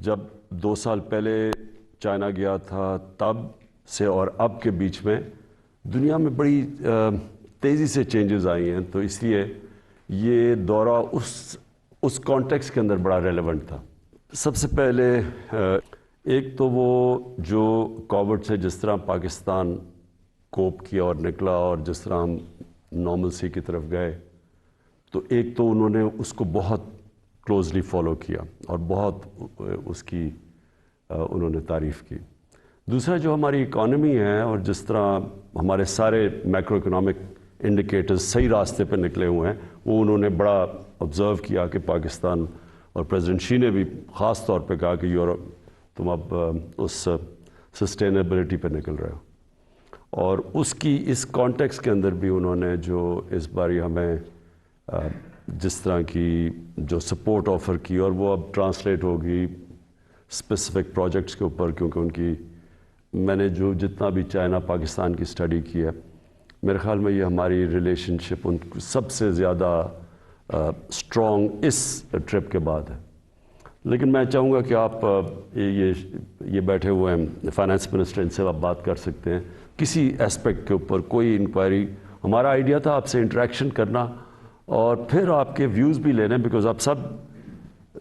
جب 2 سال پہلے چائنا گیا تھا تب سے اور اب کے بیچ میں دنیا میں بڑی تیزی سے چینجز آئی ہیں، تو اس لیے یہ دورہ اس کانٹیکس کے اندر بڑا ریلیونٹ تھا۔ سب سے پہلے ایک تو وہ جو کووڈ سے جس طرح پاکستان کوپ کیا اور نکلا اور جس طرح ہم نارملسی کی طرف گئے، تو ایک تو انہوں نے اس کو بہت کلوزلی فالو کیا اور بہت اس کی انہوں نے تعریف کی۔ دوسرا جو ہماری اکانومی ہے اور جس طرح ہمارے سارے میکرو اکنامک انڈیکیٹرز صحیح راستے پہ نکلے ہوئے ہیں، وہ انہوں نے بڑا آبزرو کیا کہ پاکستان، اور پریزیڈنٹ شی نے بھی خاص طور پہ کہا کہ یورپ تم اب اس سسٹینیبلٹی پہ نکل رہے ہو، اور اس کانٹیکس کے اندر بھی انہوں نے جو اس باری ہمیں جس طرح کی جو سپورٹ آفر کی، اور وہ اب ٹرانسلیٹ ہوگی اسپیسیفک پروجیکٹس کے اوپر، کیونکہ میں نے جو جتنا بھی چائنا پاکستان کی اسٹڈی کی ہے، میرے خیال میں یہ ہماری ریلیشن شپ ان سب سے زیادہ اسٹرانگ اس ٹرپ کے بعد ہے۔ لیکن میں چاہوں گا کہ آپ یہ بیٹھے ہوئے ہیں فائنانس منسٹر، ان سے آپ بات کر سکتے ہیں کسی اسپیکٹ کے اوپر، کوئی انکوائری۔ ہمارا آئیڈیا تھا آپ سے انٹریکشن کرنا اور پھر آپ کے ویوز بھی لینے، بیکاز آپ سب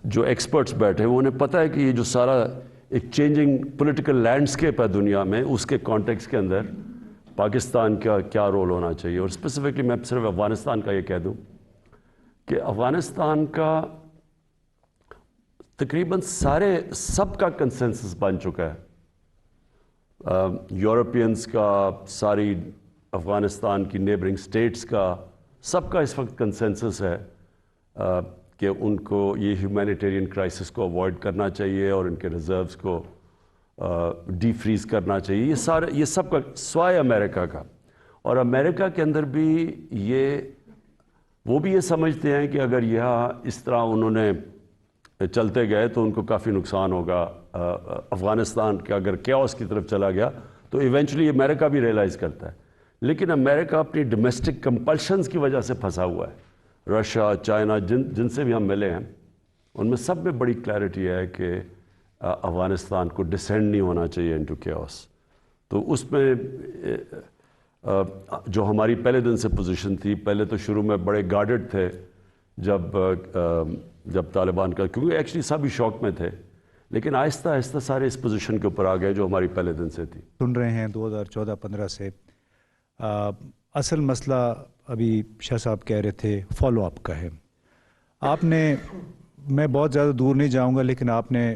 جو ایکسپرٹس بیٹھے ہیں انہیں پتہ ہے کہ یہ جو سارا ایک چینجنگ پولیٹیکل لینڈسکیپ ہے دنیا میں، اس کے کانٹیکس کے اندر پاکستان کا کیا رول ہونا چاہیے۔ اور اسپیسیفکلی میں صرف افغانستان کا یہ کہہ دوں کہ افغانستان کا تقریباً سب کا کنسنسس بن چکا ہے، یورپینز کا، ساری افغانستان کی نیبرنگ سٹیٹس کا، سب کا اس وقت کنسنسس ہے کہ ان کو یہ ہیومینیٹیرین کرائسس کو اوائڈ کرنا چاہیے اور ان کے ریزروز کو ڈی فریز کرنا چاہیے۔ یہ سب کا سوائے امریکہ کا، اور امریکہ کے اندر بھی وہ بھی یہ سمجھتے ہیں کہ اگر یہاں اس طرح انہوں نے چلتے گئے تو ان کو کافی نقصان ہوگا۔ افغانستان کے اگر کیوس کی طرف چلا گیا تو ایونچولی امریکہ بھی ریئلائز کرتا ہے، لیکن امریکہ اپنی ڈومیسٹک کمپلشنز کی وجہ سے پھنسا ہوا ہے۔ رشیا، چائنا، جن سے بھی ہم ملے ہیں، ان میں سب میں بڑی کلیئرٹی ہے کہ افغانستان کو ڈسینڈ نہیں ہونا چاہیے انٹو کیوس۔ تو اس میں جو ہماری پہلے دن سے پوزیشن تھی، پہلے تو شروع میں بڑے گارڈڈ تھے جب طالبان کا، کیونکہ ایکچولی سب ہی شوق میں تھے، لیکن آہستہ آہستہ سارے اس پوزیشن کے اوپر آ گئے جو ہماری پہلے دن سے تھی۔ سن رہے ہیں 2014-15 سے اصل مسئلہ ابھی شاہ صاحب کہہ رہے تھے فالو اپ کا ہے۔ آپ نے، میں بہت زیادہ دور نہیں جاؤں گا، لیکن آپ نے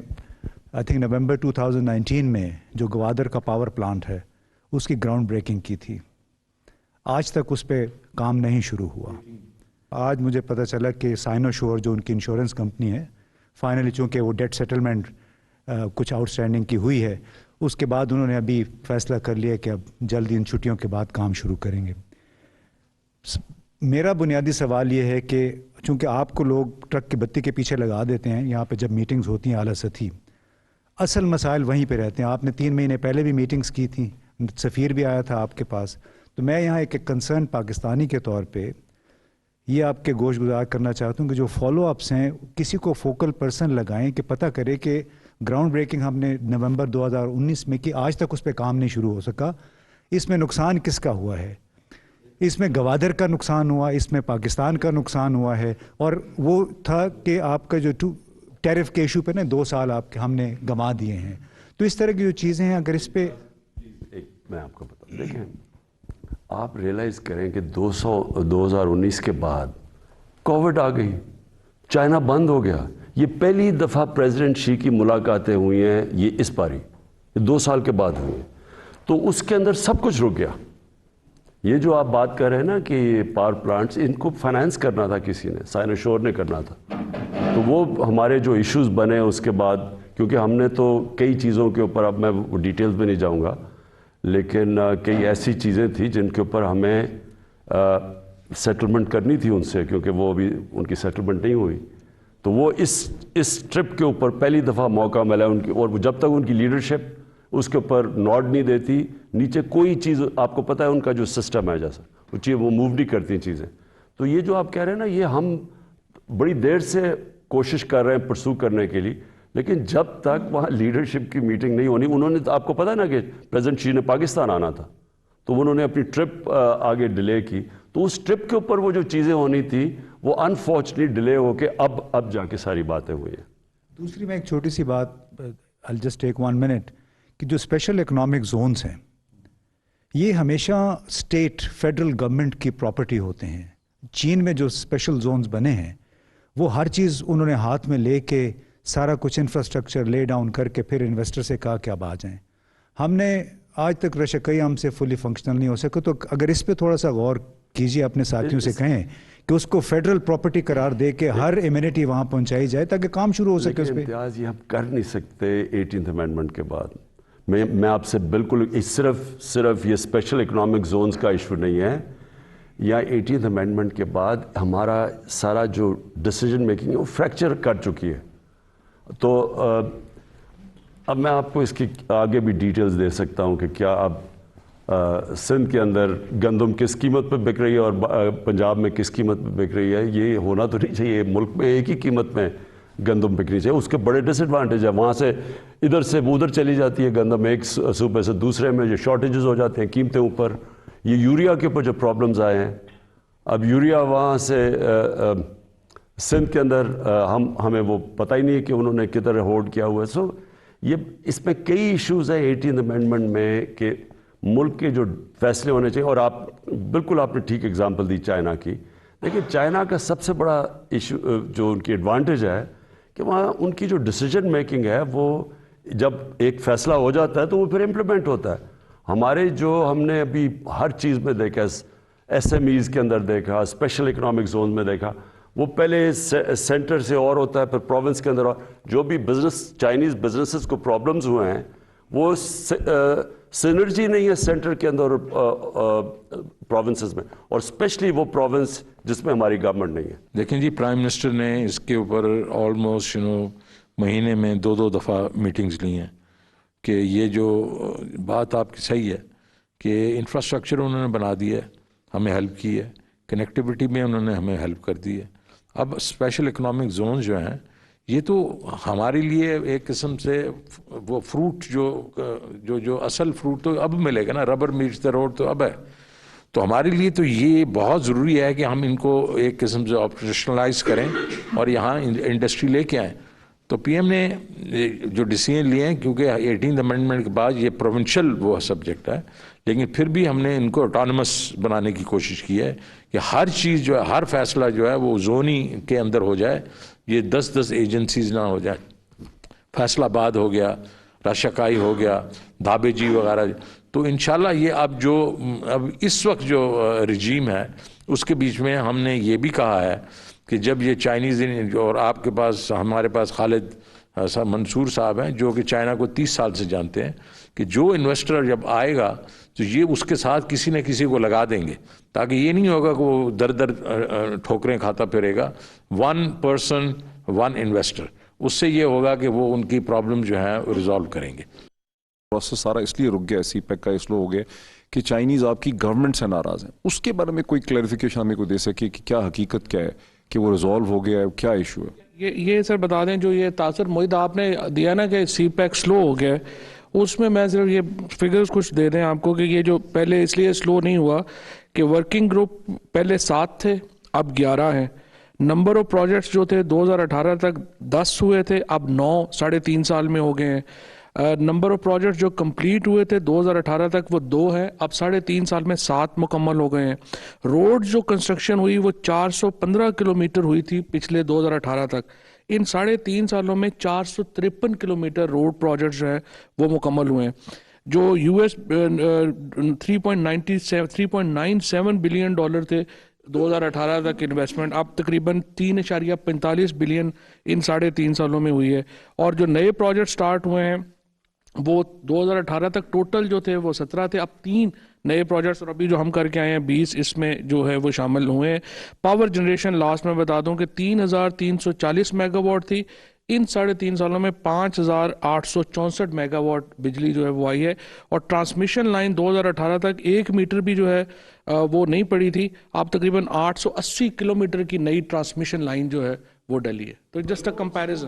آئی تھنک نومبر 2019 میں جو گوادر کا پاور پلانٹ ہے اس کی گراؤنڈ بریکنگ کی تھی، آج تک اس پہ کام نہیں شروع ہوا۔ آج مجھے پتہ چلا کہ سائنو شور جو ان کی انشورنس کمپنی ہے، فائنلی چونکہ وہ ڈیٹ سیٹلمنٹ کچھ آؤٹ اسٹینڈنگ کی ہوئی ہے، اس کے بعد انہوں نے ابھی فیصلہ کر لیا کہ اب جلدی ان چھٹیوں کے بعد کام شروع کریں گے۔ میرا بنیادی سوال یہ ہے کہ چونکہ آپ کو لوگ ٹرک کی بتی کے پیچھے لگا دیتے ہیں یہاں پہ جب میٹنگز ہوتی ہیں اعلیٰ سطحی، اصل مسائل وہیں پہ رہتے ہیں۔ آپ نے 3 مہینے پہلے بھی میٹنگز کی تھیں، سفیر بھی آیا تھا آپ کے پاس، تو میں یہاں ایک کنسرن پاکستانی کے طور پہ یہ آپ کے گوش گزار کرنا چاہتا ہوں کہ جو فالو اپس ہیں کسی کو فوکل پرسن لگائیں کہ پتہ کرے کہ گراؤنڈ بریکنگ ہم نے نومبر 2019 میں کی، آج تک اس پہ کام نہیں شروع ہو سکا۔ اس میں نقصان کس کا ہوا ہے؟ اس میں گوادر کا نقصان ہوا، اس میں پاکستان کا نقصان ہوا ہے، اور وہ تھا کہ آپ کا جو ٹیرف کے ایشو پہ نا 2 سال ہم نے گنوا دیے ہیں۔ تو اس طرح کی جو چیزیں ہیں اگر اس پہ میں آپ کو بتا، دیکھیں آپ ریئلائز کریں کہ 2019 کے بعد کووڈ آ گئی، چائنا بند ہو گیا۔ یہ پہلی دفعہ پریزیڈنٹ شی کی ملاقاتیں ہوئی ہیں یہ اس باری 2 سال کے بعد ہوئی ہیں، تو اس کے اندر سب کچھ رک گیا۔ یہ جو آپ بات کر رہے ہیں نا کہ پاور پلانٹس، ان کو فائنانس کرنا تھا کسی نے، سائنو شور نے کرنا تھا، تو وہ ہمارے جو ایشوز بنے اس کے بعد، کیونکہ ہم نے تو کئی چیزوں کے اوپر، اب میں وہ ڈیٹیلز میں نہیں جاؤں گا، لیکن کئی ایسی چیزیں تھیں جن کے اوپر ہمیں سیٹلمنٹ کرنی تھی ان سے، کیونکہ وہ ابھی ان کی سیٹلمنٹ نہیں ہوئی۔ تو وہ اس ٹرپ کے اوپر پہلی دفعہ موقع ملا ان کی، اور جب تک ان کی لیڈرشپ اس کے اوپر نوڈ نہیں دیتی، نیچے کوئی چیز، آپ کو پتہ ہے ان کا جو سسٹم ہے جیسا وہ موو نہیں کرتی چیزیں۔ تو یہ جو آپ کہہ رہے ہیں نا، یہ ہم بڑی دیر سے کوشش کر رہے ہیں پرسو کرنے کے لیے، لیکن جب تک وہاں لیڈرشپ کی میٹنگ نہیں ہونی, انہوں نے تو آپ کو پتا ہے نا کہ پریزیڈنٹ شی نے پاکستان آنا تھا, تو انہوں نے اپنی ٹرپ آگے ڈیلے کی, تو اس ٹرپ کے اوپر وہ جو چیزیں ہونی تھی وہ انفارچونیٹ ڈیلے ہو کے اب جا کے ساری باتیں ہوئی ہیں. دوسری میں ایک چھوٹی سی بات, I'll just take 1 minute, کہ جو اسپیشل اکنامک زونز ہیں یہ ہمیشہ اسٹیٹ فیڈرل گورنمنٹ کی پراپرٹی ہوتے ہیں. چین میں جو اسپیشل زونز بنے ہیں وہ ہر چیز انہوں نے ہاتھ میں لے کے سارا کچھ انفراسٹرکچر لے ڈاؤن کر کے پھر انویسٹر سے کہا کہ اب آ جائیں. ہم نے آج تک رشکئی ہم سے فلی فنکشنل نہیں ہو سکے, تو اگر اس پہ تھوڑا سا غور کیجیے, اپنے ساتھیوں سے کہیں کہ اس کو فیڈرل پراپرٹی قرار دے کے ہر ایمینٹی وہاں پہنچائی جائے تاکہ کام شروع ہو سکے اس پہ. امتیاز یہ ہم کر نہیں سکتے 18th امینڈمنٹ کے بعد. میں آپ سے بالکل صرف یہ اسپیشل اکنامک زونز کا ایشو نہیں ہے, یا 18th امینڈمنٹ کے بعد ہمارا سارا جو ڈیسیجن میکنگ ہے وہ فریکچر کر چکی ہے. تو اب میں آپ کو اس کی آگے بھی ڈیٹیلز دے سکتا ہوں کہ کیا اب سندھ کے اندر گندم کس قیمت پہ بک رہی ہے اور پنجاب میں کس قیمت پہ بک رہی ہے. یہ ہونا تو نہیں چاہیے, ملک میں ایک ہی قیمت میں گندم بکنی چاہیے. اس کے بڑے ڈس ایڈوانٹیج ہے, وہاں سے ادھر سے ادھر چلی جاتی ہے گندم, ایک صوبے سے دوسرے میں جو شارٹیجز ہو جاتے ہیں قیمتیں اوپر. یہ یوریا کے اوپر جو پرابلمز آئے ہیں, اب یوریا وہاں سے سندھ کے اندر ہمیں وہ پتہ ہی نہیں ہے کہ انہوں نے کدھر ہولڈ کیا ہوا ہے. سو یہ اس میں کئی ایشوز ہیں 18th امینڈمنٹ میں کہ ملک کے جو فیصلے ہونے چاہیے. اور بالکل آپ نے ٹھیک اگزامپل دی چائنا کی. لیکن چائنا کا سب سے بڑا ایشو جو ان کی ایڈوانٹیج ہے کہ وہاں ان کی جو ڈیسیجن میکنگ ہے وہ جب ایک فیصلہ ہو جاتا ہے تو وہ پھر امپلیمنٹ ہوتا ہے. ہمارے جو ہم نے ابھی ہر چیز میں دیکھا, ایس ایم ایز کے اندر دیکھا, اسپیشل اکنامک زون میں دیکھا, وہ پہلے سینٹر سے اور ہوتا ہے پھر پروونس کے اندر. اور جو بھی چائنیز بزنسز کو پرابلمز ہوئے ہیں وہ سینرجی نہیں ہے سینٹر کے اندر اور پروونسز میں, اور اسپیشلی وہ پروونس جس میں ہماری گورنمنٹ نہیں ہے. دیکھیں جی, پرائم منسٹر نے اس کے اوپر آلموسٹ مہینے میں 2 دفعہ میٹنگز لی ہیں کہ یہ جو بات آپ کی صحیح ہے کہ انفراسٹرکچر انہوں نے بنا دی ہے, ہمیں ہیلپ کی ہے, کنیکٹیوٹی میں انہوں نے ہمیں ہیلپ کر دی ہے. اب اسپیشل اکنامک زون جو ہیں یہ تو ہمارے لیے ایک قسم سے وہ فروٹ جو اصل فروٹ تو اب ملے گا نا, ربر میٹس دا روڈ تو اب ہے. تو ہمارے لیے تو یہ بہت ضروری ہے کہ ہم ان کو ایک قسم سے آپریشنلائز کریں اور یہاں انڈسٹری لے کے آئیں. تو پی ایم نے جو ڈیسیژن لیے ہیں, کیونکہ 18th امینڈمنٹ کے بعد یہ پروونشل وہ سبجیکٹ ہے, لیکن پھر بھی ہم نے ان کو آٹونومس بنانے کی کوشش کی ہے کہ ہر چیز جو ہے, ہر فیصلہ جو ہے وہ زونی کے اندر ہو جائے. یہ 10 ایجنسیز نہ ہو جائے. فیصل آباد ہو گیا, راشکائی ہو گیا, دھابے جی وغیرہ. تو انشاءاللہ یہ اب اس وقت جو رجیم ہے اس کے بیچ میں ہم نے یہ بھی کہا ہے کہ جب یہ چائنیز, اور آپ کے پاس ہمارے پاس خالد منصور صاحب ہیں جو کہ چائنا کو 30 سال سے جانتے ہیں, کہ جو انویسٹر جب آئے گا تو یہ اس کے ساتھ کسی نہ کسی کو لگا دیں گے, تاکہ یہ نہیں ہوگا کہ وہ در ٹھوکریں کھاتا پھرے گا. 1 person 1 انویسٹر, اس سے یہ ہوگا کہ وہ ان کی پرابلم جو ہیں ریزالو کریں گے. پروسیس سارا اس لیے رک گیا, سی پیک کا اس لیے ہو گیا کہ چائنیز آپ کی گورنمنٹ سے ناراض ہیں. اس کے بارے میں کوئی کلیریفیکیشن ہمیں کو دے سکے کہ کیا حقیقت کیا ہے, کہ وہ ریزالو ہو گیا ہے, کیا ایشو ہے؟ یہ سر بتا دیں, جو یہ تاثر معاہدہ آپ نے دیا نا کہ سی پیک سلو ہو گیا ہے, اس میں میں صرف یہ فگرز کچھ دے دیں آپ کو کہ یہ جو پہلے اس لیے سلو نہیں ہوا کہ ورکنگ گروپ پہلے 7 تھے, اب 11 ہیں. نمبر آف پروجیکٹس جو تھے 2018 تک 10 ہوئے تھے, اب 9 3.5 سال میں ہو گئے ہیں. نمبر آف پروجیکٹس جو کمپلیٹ ہوئے تھے 2018 تک وہ 2 ہیں, اب 3.5 سال میں 7 مکمل ہو گئے ہیں. روڈ جو کنسٹرکشن ہوئی وہ 415 کلومیٹر ہوئی تھی پچھلے 2018 تک. ان 3.5 سالوں میں 453 کلومیٹر روڈ پروجیکٹس جو ہیں وہ مکمل ہوئے ہیں. جو US $3.97 بلین تھے 2018 تک انویسٹمنٹ, اب تقریباً 3.45 بلین ان 3.5 سالوں میں ہوئی ہے. اور جو نئے پروجیکٹ سٹارٹ ہوئے ہیں وہ 2018 تک ٹوٹل جو تھے وہ 17 تھے, اب 3 نئے پروجیکٹس اور ابھی جو ہم کر کے آئے ہیں 20 اس میں جو ہے وہ شامل ہوئے ہیں. پاور جنریشن لاسٹ میں بتا دوں کہ 3,340 میگا واٹ تھی, ان 3.5 سالوں میں 5,864 میگا واٹ بجلی جو ہے وہ آئی ہے. اور ٹرانسمیشن لائن 2018 تک 1 میٹر بھی جو ہے وہ نہیں پڑی تھی, اب تقریباً 880 کلومیٹر کی نئی ٹرانسمیشن لائن جو ہے وہ ڈلی ہے. تو just a comparison.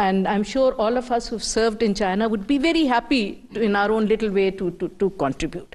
and I'm sure all of us who've served in China would be very happy in our own little way to contribute.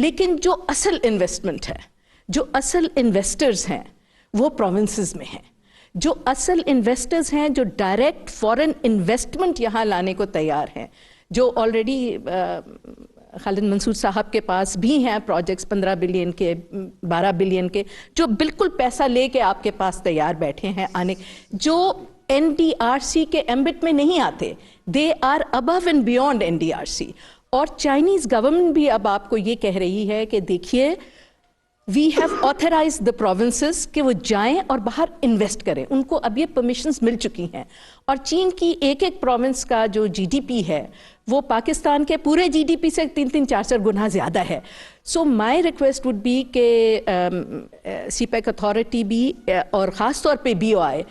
لیکن جو اصل انویسٹمنٹ ہے, جو اصل انویسٹرز ہیں وہ پروونسز میں ہیں. جو اصل انویسٹرز ہیں جو ڈائریکٹ فورن انویسٹمنٹ یہاں لانے کو تیار ہیں, جو آلریڈی خالد منصور صاحب کے پاس بھی ہیں پروجیکٹس 15 بلین کے 12 بلین کے, جو بالکل پیسہ لے کے آپ کے پاس تیار بیٹھے ہیں آنے, جو NDRC کے ایمبٹ میں نہیں آتے, they are above and beyond NDRC. اور چائنیز گورنمنٹ بھی اب آپ کو یہ کہہ رہی ہے کہ دیکھیے we have authorised the provinces کہ وہ جائیں اور باہر انویسٹ کریں, ان کو اب یہ پرمیشنز مل چکی ہیں. اور چین کی ایک ایک پروونس کا جو GDP ہے وہ پاکستان کے پورے GDP سے 3-4 گنا زیادہ ہے. سو مائی ریکویسٹ وڈ بی کہ CPEC اتھارٹی بھی اور خاص طور پہ BOI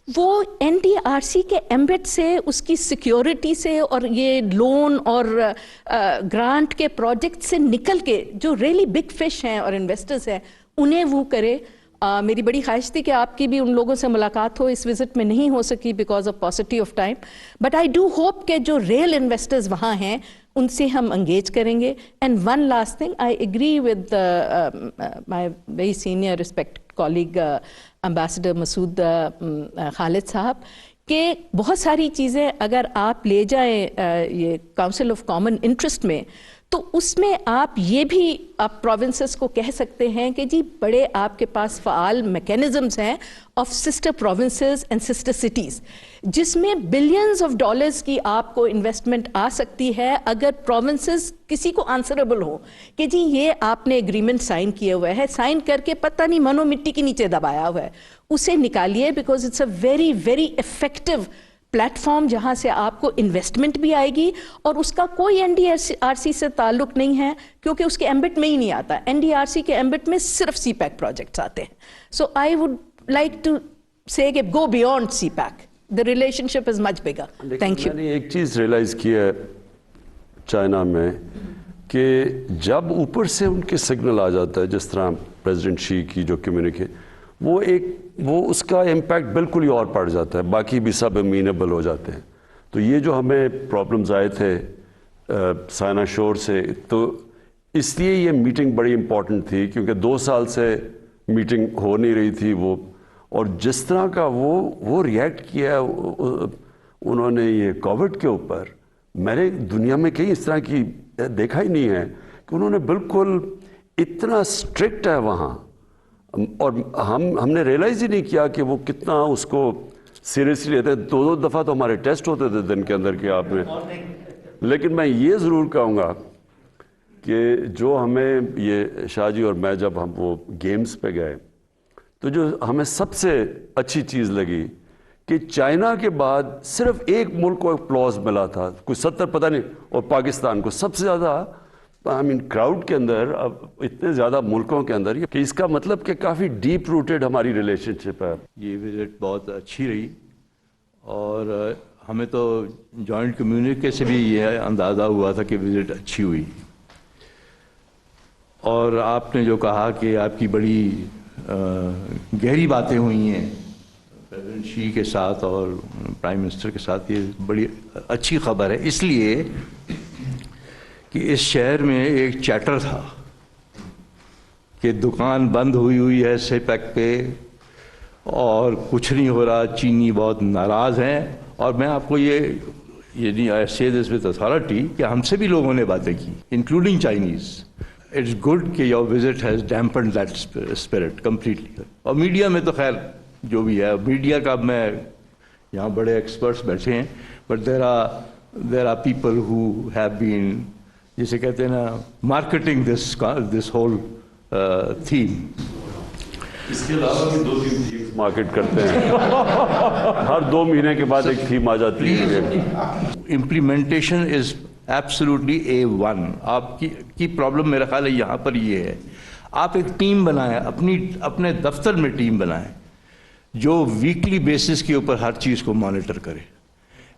وہ NDRC کے ایمبٹ سے, اس کی سیکیورٹی سے اور یہ لون اور گرانٹ کے پروجیکٹ سے نکل کے جو ریئلی بگ فش ہیں اور انویسٹرز ہیں انہیں وہ کرے. میری بڑی خواہش تھی کہ آپ کی بھی ان لوگوں سے ملاقات ہو, اس وزٹ میں نہیں ہو سکی because of paucity of time, but I do hope کہ جو ریئل انویسٹرز وہاں ہیں ان سے ہم انگیج کریں گے. And one last thing, I agree with my very senior respect colleague ambassador Masood Khalid sahib کہ بہت ساری چیزیں اگر آپ لے جائیں یہ کاؤنسل آف کامن انٹرسٹ میں تو اس میں آپ یہ بھی آپ پروونسز کو کہہ سکتے ہیں کہ جی بڑے آپ کے پاس فعال میکینزمز ہیں of sister provinces and sister cities, جس میں بلینز آف ڈالرز کی آپ کو انویسٹمنٹ آ سکتی ہے اگر پروونسز کسی کو آنسریبل ہو کہ جی یہ آپ نے ایگریمنٹ سائن کیا ہوا ہے, سائن کر کے پتہ نہیں منو مٹی کے نیچے دبایا ہوا ہے, اسے نکالیے because it's a very very effective platform جہاں سے آپ کو انویسٹمنٹ بھی آئے گی اور اس کا کوئی NDRC سے تعلق نہیں ہے کیونکہ اس کے ایمبٹ میں ہی نہیں آتا. NDRC کے ایمبٹ میں صرف CPEC پروجیکٹس آتے ہیں. سو آئی وڈ لائک ٹو سے کہ go beyond CPEC, the relationship is much bigger. Thank you. میں نے ایک چیز ریئلائز کی ہے چائنا میں کہ جب اوپر سے ان کے سگنل آ جاتا ہے جس طرح پریزیڈنٹ شی کی جو کمیونیکے وہ اس کا امپیکٹ بالکل ہی اور پڑ جاتا ہے, باقی بھی سب امینیبل ہو جاتے ہیں. تو یہ جو ہمیں پرابلمز آئے تھے سائنا شور سے, تو اس لیے یہ میٹنگ بڑی امپورٹنٹ تھی کیونکہ 2 سال سے میٹنگ ہو نہیں رہی تھی وہ, اور جس طرح کا وہ ریئیکٹ کیا انہوں نے یہ کووڈ کے اوپر, میں نے دنیا میں کہیں اس طرح کی دیکھا ہی نہیں ہے کہ انہوں نے بالکل اتنا اسٹرکٹ ہے وہاں, اور ہم نے ریئلائز ہی نہیں کیا کہ وہ کتنا اس کو سیریسلی لیتے ہیں. 2 دفعہ تو ہمارے ٹیسٹ ہوتے تھے دن کے اندر کہ آپ نے, لیکن میں یہ ضرور کہوں گا کہ جو ہمیں یہ شاہ جی اور میں جب ہم وہ گیمز پہ گئے تو جو ہمیں سب سے اچھی چیز لگی کہ چائنا کے بعد صرف ایک ملک کو اپلاز ملا تھا, کچھ 70 پتہ نہیں, اور پاکستان کو سب سے زیادہ کراؤڈ کے اندر, اب اتنے زیادہ ملکوں کے اندر, کہ اس کا مطلب کہ کافی ڈیپ روٹیڈ ہماری ریلیشن شپ ہے. یہ وزٹ بہت اچھی رہی اور ہمیں تو جوائنٹ کمیونکے سے بھی یہ اندازہ ہوا تھا کہ وزٹ اچھی ہوئی. اور آپ نے جو کہا کہ آپ کی بڑی گہری باتیں ہوئی ہیں پریزیڈنٹ شی کے ساتھ اور پرائم منسٹر کے ساتھ, یہ بڑی اچھی خبر ہے. اس لیے کہ اس شہر میں ایک چیٹر تھا کہ دکان بند ہوئی ہے CPEC پہ اور کچھ نہیں ہو رہا, چینی بہت ناراض ہیں. اور میں آپ کو یہ آئی سے دس ود اتھارٹی کہ ہم سے بھی لوگوں نے باتیں کی انکلوڈنگ چائنیز. اٹس گڈ کہ your visit has dampened that spirit completely. اور میڈیا میں تو خیر جو بھی ہے, میڈیا کا میں یہاں بڑے ایکسپرٹس بیٹھے ہیں, but there are people who have been, جسے کہتے ہیں نا, مارکیٹنگ دس ہول تھیم. اس کے علاوہ بھی 2-3 تھیمز مارکیٹ کرتے ہیں, ہر 2 مہینے کے بعد ایک تھیم آ جاتی ہے. Implementation is absolutely A1. آپ کی پرابلم میرا خیال ہے یہاں پر یہ ہے, آپ ایک ٹیم بنائیں, اپنے دفتر میں ٹیم بنائیں جو ویکلی بیسس کے اوپر ہر چیز کو مانیٹر کرے.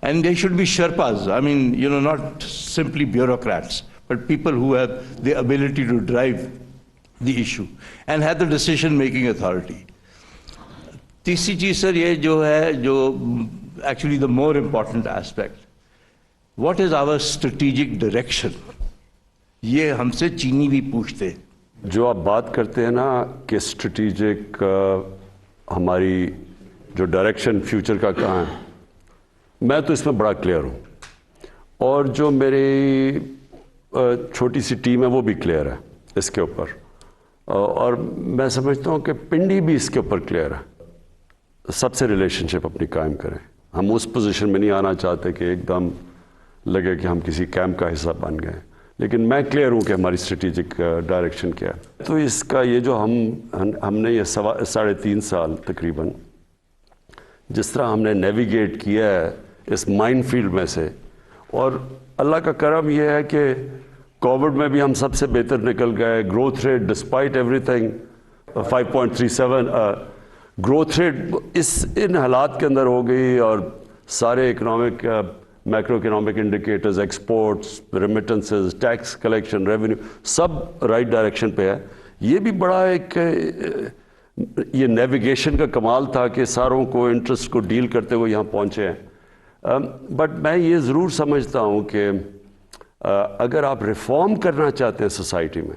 And they should be Sherpas. I mean, not simply bureaucrats, but people who have the ability to drive the issue and have the decision-making authority. تیسری چیز سر یہ جو ہے, جو actually the more important aspect, what is our strategic direction یہ ہم سے چینی بھی پوچھتے ہیں. جو آپ بات کرتے ہیں نا کہ اسٹریٹجک ہماری جو ڈائریکشن فیوچر کا کہاں ہے, میں تو اس میں بڑا کلیئر ہوں, اور جو میری چھوٹی سی ٹیم ہے وہ بھی کلیئر ہے اس کے اوپر, اور میں سمجھتا ہوں کہ پنڈی بھی اس کے اوپر کلیئر ہے. سب سے ریلیشن شپ اپنی قائم کریں. ہم اس پوزیشن میں نہیں آنا چاہتے کہ ایک دم لگے کہ ہم کسی کیمپ کا حصہ بن گئے, لیکن میں کلیئر ہوں کہ ہماری اسٹریٹجک ڈائریکشن کیا ہے. تو اس کا یہ جو ہم نے یہ 3.5 سال تقریباً جس طرح ہم نے نیویگیٹ کیا ہے اس مائن فیلڈ میں سے, اور اللہ کا کرم یہ ہے کہ کووڈ میں بھی ہم سب سے بہتر نکل گئے. Growth rate despite everything 5.37 growth rate ان حالات کے اندر ہو گئی, اور سارے economic macro economic indicators, exports, remittances, tax collection, revenue, سب رائٹ ڈائریکشن پہ ہے. یہ بھی بڑا ایک یہ نیویگیشن کا کمال تھا کہ ساروں کو انٹرسٹ کو ڈیل کرتے ہوئے یہاں پہنچے ہیں. بٹ میں یہ ضرور سمجھتا ہوں کہ اگر آپ ریفارم کرنا چاہتے ہیں سوسائٹی میں,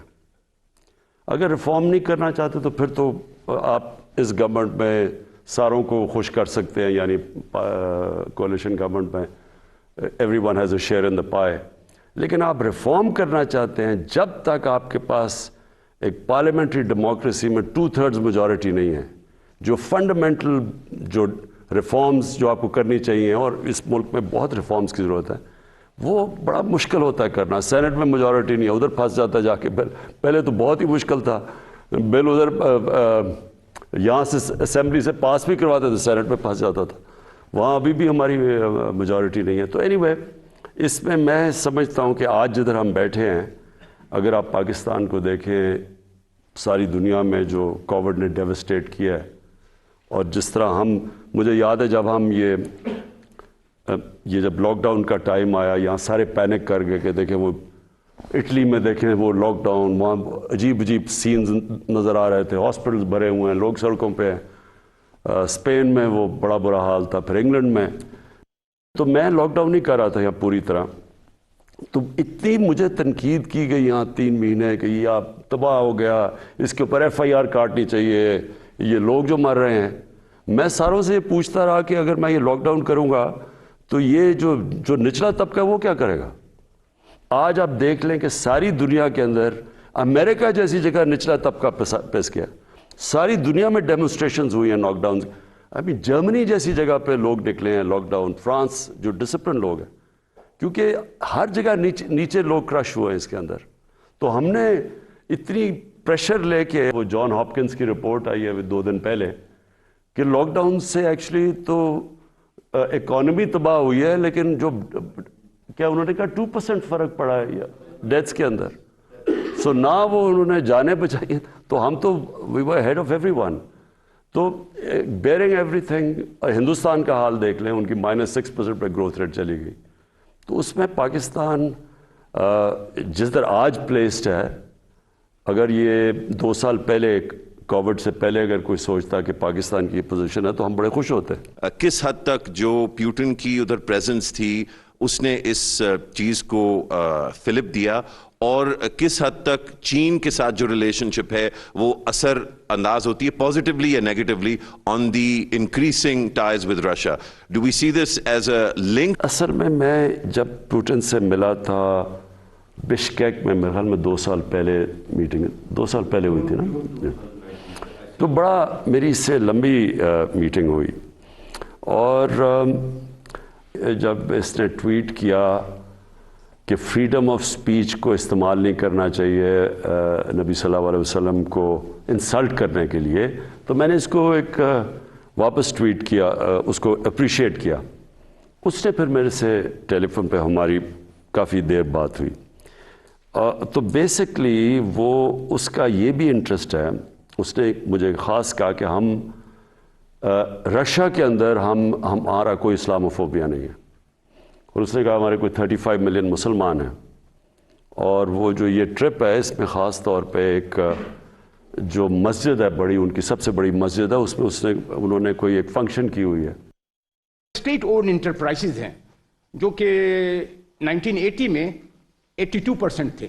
اگر ریفارم نہیں کرنا چاہتے تو پھر تو آپ اس گورنمنٹ میں ساروں کو خوش کر سکتے ہیں, یعنی کولیشن گورنمنٹ میں everyone has a share in the pie. لیکن آپ ریفارم کرنا چاہتے ہیں جب تک آپ کے پاس ایک پارلیمنٹری ڈیموکریسی میں 2/3 میجورٹی نہیں ہے, جو فنڈامنٹل جو ریفارمز جو آپ کو کرنی چاہیے, اور اس ملک میں بہت ریفارمز کی ضرورت ہے, وہ بڑا مشکل ہوتا ہے کرنا. سینٹ میں میجورٹی نہیں ہے, ادھر پھنس جاتا ہے جا کے بل. پہلے تو بہت ہی مشکل تھا, بل ادھر یہاں سے اسمبلی سے پاس بھی کرواتے تھے, سینٹ میں پھنس جاتا تھا. وہاں ابھی بھی ہماری میجورٹی نہیں ہے. تو اینی وے اس میں سمجھتا ہوں کہ آج جدھر ہم بیٹھے ہیں, اگر آپ پاکستان کو دیکھیں, ساری دنیا میں جو کووڈ نے ڈیوسٹیٹ کیا ہے, اور جس طرح مجھے یاد ہے جب ہم یہ جب لاک ڈاؤن کا ٹائم آیا, یہاں سارے پینک کر گئے کہ دیکھیں وہ اٹلی میں دیکھیں وہ لاک ڈاؤن, وہاں عجیب سینز نظر آ رہے تھے, ہاسپٹلز بھرے ہوئے ہیں, لوگ سڑکوں پہ ہیں. اسپین میں وہ بڑا برا حال تھا, پھر انگلینڈ میں. تو میں لاک ڈاؤن نہیں کر رہا تھا یہاں پوری طرح, تو اتنی مجھے تنقید کی گئی یہاں 3 مہینے کہ یہ آپ تباہ ہو گیا, اس کے اوپر FIR کاٹنی چاہیے, یہ لوگ جو مر رہے ہیں. میں ساروں سے یہ پوچھتا رہا کہ اگر میں یہ لاک ڈاؤن کروں گا تو یہ جو نچلا طبقہ ہے وہ کیا کرے گا. آج آپ دیکھ لیں کہ ساری دنیا کے اندر امریکہ جیسی جگہ نچلا طبقہ پس گیا. ساری دنیا میں ڈیمونسٹریشنز ہوئی ہیں لاک ڈاؤن. ابھی جرمنی جیسی جگہ پہ لوگ نکلے ہیں لاک ڈاؤن, فرانس جو ڈسپلن لوگ ہیں, کیونکہ ہر جگہ نیچے لوگ کرش ہوئے ہیں اس کے اندر. تو ہم نے اتنی پریشر لے کے, وہ جان ہاپکنس کی رپورٹ آئی ہے 2 دن پہلے کہ لاک ڈاؤن سے ایکچولی تو اکانومی تباہ ہوئی ہے, لیکن جو کیا انہوں نے کہا 2% فرق پڑا ہے ڈیتھس کے اندر. سو نہ وہ انہوں نے جانیں بچائی, تو ہم تو وی ور ہیڈ آف ایوری ون. تو بیئرنگ ایوری تھنگ, ہندوستان کا حال دیکھ لیں, ان کی -6% پہ گروتھ ریٹ چلی گئی. تو اس میں پاکستان جس طرح آج پلیسڈ ہے, اگر یہ 2 سال پہلے کووڈ سے پہلے اگر کوئی سوچتا کہ پاکستان کی پوزیشن ہے تو ہم بڑے خوش ہوتے. کس حد تک جو پیوٹن کی ادھر پریزنس تھی اس نے اس چیز کو فلپ دیا, اور کس حد تک چین کے ساتھ جو ریلیشن شپ ہے وہ اثر انداز ہوتی ہے پازیٹیولی یا negatively on the increasing ties with Russia? Do we see this as a link? اصل میں جب پوٹن سے ملا تھا بشکیک میں, میرے خیال میں 2 سال پہلے میٹنگ 2 سال پہلے ہوئی تھی نا, تو بڑا میری اس سے لمبی میٹنگ ہوئی. اور جب اس نے ٹویٹ کیا کہ فریڈم آف سپیچ کو استعمال نہیں کرنا چاہیے نبی صلی اللہ علیہ وسلم کو انسلٹ کرنے کے لیے, تو میں نے اس کو ایک واپس ٹویٹ کیا, اس کو اپریشیٹ کیا. اس نے پھر میرے سے ٹیلی فون پہ ہماری کافی دیر بات ہوئی. تو بیسکلی وہ اس کا یہ بھی انٹرسٹ ہے, اس نے مجھے خاص کہا کہ ہم رشیا کے اندر ہمارا کوئی اسلاموفوبیا نہیں ہے, اور اس نے کہا ہمارے کوئی 35 ملین مسلمان ہیں, اور وہ جو یہ ٹرپ ہے اس میں خاص طور پہ ایک جو مسجد ہے بڑی, ان کی سب سے بڑی مسجد ہے, اس میں انہوں نے کوئی ایک فنکشن کی ہوئی ہے. اسٹیٹ اونڈ انٹرپرائزز ہیں جو کہ 1980 میں 82% تھے,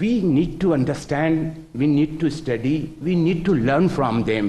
We need to understand, we need to study, we need to learn from them.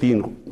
3